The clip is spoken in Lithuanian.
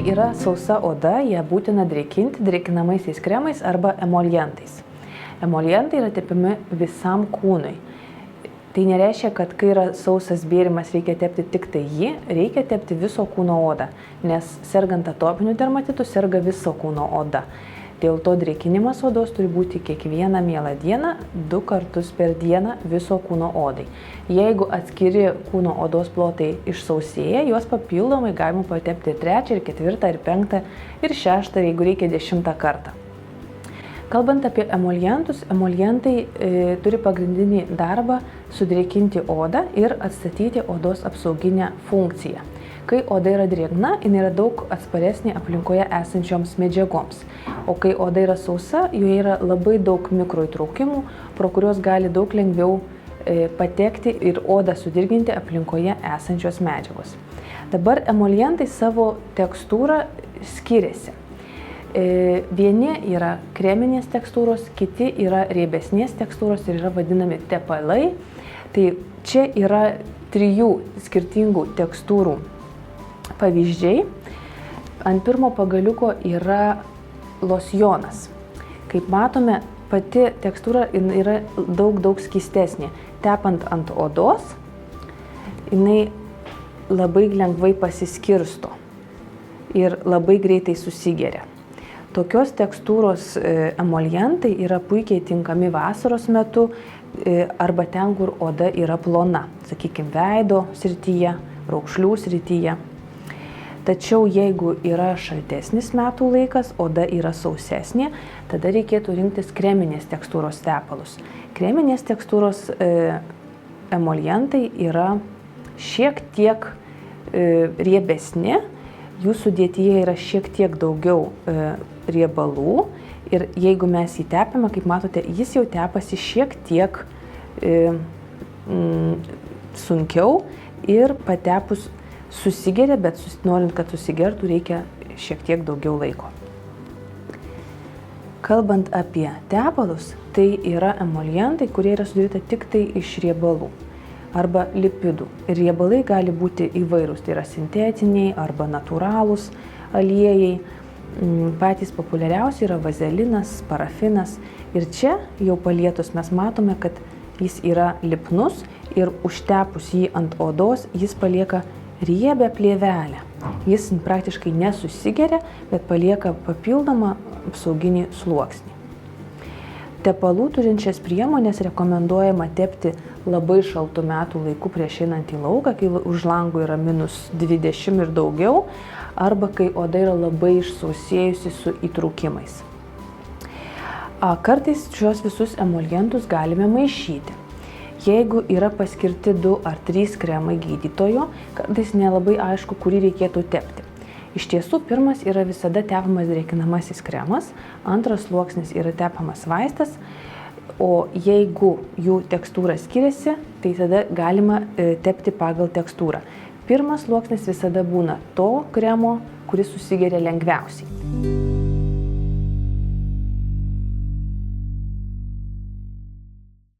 yra sausa oda, ją būtina drėkinti drėkinamaisiais kremais arba emolientais. Emolientai yra tepami visam kūnui. Tai nereiškia, kad kai yra sausas bėrimas reikia tepti tik tai jį, reikia tepti viso kūno odą, nes sergant atopiniu dermatitu serga viso kūno oda. Dėl to drėkinimas odos turi būti kiekvieną mielą dieną, 2 kartus per dieną viso kūno odai. Jeigu atskiri kūno odos plotai išsausėja, juos papildomai galima patepti ir 3, ir 4, ir 5, ir 6, jeigu reikia 10 kartą. Kalbant apie emolientus, emolientai turi pagrindinį darbą sudrėkinti odą ir atstatyti odos apsauginę funkciją. Kai oda yra drėgna, jinai yra daug atsparesnė aplinkoje esančioms medžiagoms. O kai oda yra sausa, joje yra labai daug mikroįtraukimų, pro kuriuos gali daug lengviau patekti ir odą sudirginti aplinkoje esančios medžiagos. Dabar emolientai savo tekstūrą skiriasi. Vieni yra kreminės tekstūros, kiti yra riebesnės tekstūros ir yra vadinami tepalai. Tai čia yra 3 skirtingų tekstūrų pavyzdžiai. Ant pirmo pagaliuko yra losjonas. Kaip matome, pati tekstūra yra daug skystesnė. Tepant ant odos, jinai labai lengvai pasiskirsto ir labai greitai susigeria. Tokios tekstūros emolientai yra puikiai tinkami vasaros metu arba ten, kur oda yra plona, sakykime, veido srityje, raukšlių srityje. Tačiau jeigu yra šaltesnis metų laikas, oda yra sausesnė, tada reikėtų rinktis kreminės tekstūros tepalus. Kreminės tekstūros emolientai yra šiek tiek riebesni, jų sudėtyje yra šiek tiek daugiau riebalų ir jeigu mes jį tepame, kaip matote, jis jau tepasi šiek tiek sunkiau ir patepus susigeria, bet norint, kad susigertų, reikia šiek tiek daugiau laiko. Kalbant apie tepalus, tai yra emolientai, kurie yra sudaryta tik tai iš riebalų arba lipidų. Ir riebalai gali būti įvairūs, tai yra sintetiniai arba natūralūs aliejai. Patys populiariausi yra vazelinas, parafinas. Ir čia jau palietus mes matome, kad jis yra lipnus ir užtepus jį ant odos, jis palieka riebę plėvelę. Jis praktiškai nesusigeria, bet palieka papildomą apsauginį sluoksnį. Tepalų turinčias priemonės rekomenduojama tepti labai šaltų metų laiku prieš einant į lauką, kai už langų yra -20 ir daugiau, arba kai oda yra labai išsausėjusi su įtrūkimais. Kartais šios visus emolientus galime maišyti. Jeigu yra paskirti 2 ar 3 kremai gydytojo, kartais nelabai aišku, kurį reikėtų tepti. Iš tiesų, pirmas yra visada tepamas drėkinamasis kremas, antras sluoksnis yra tepamas vaistas, o jeigu jų tekstūra skiriasi, tai tada galima tepti pagal tekstūrą. Pirmas sluoksnis visada būna to kremo, kuris susigeria lengviausiai.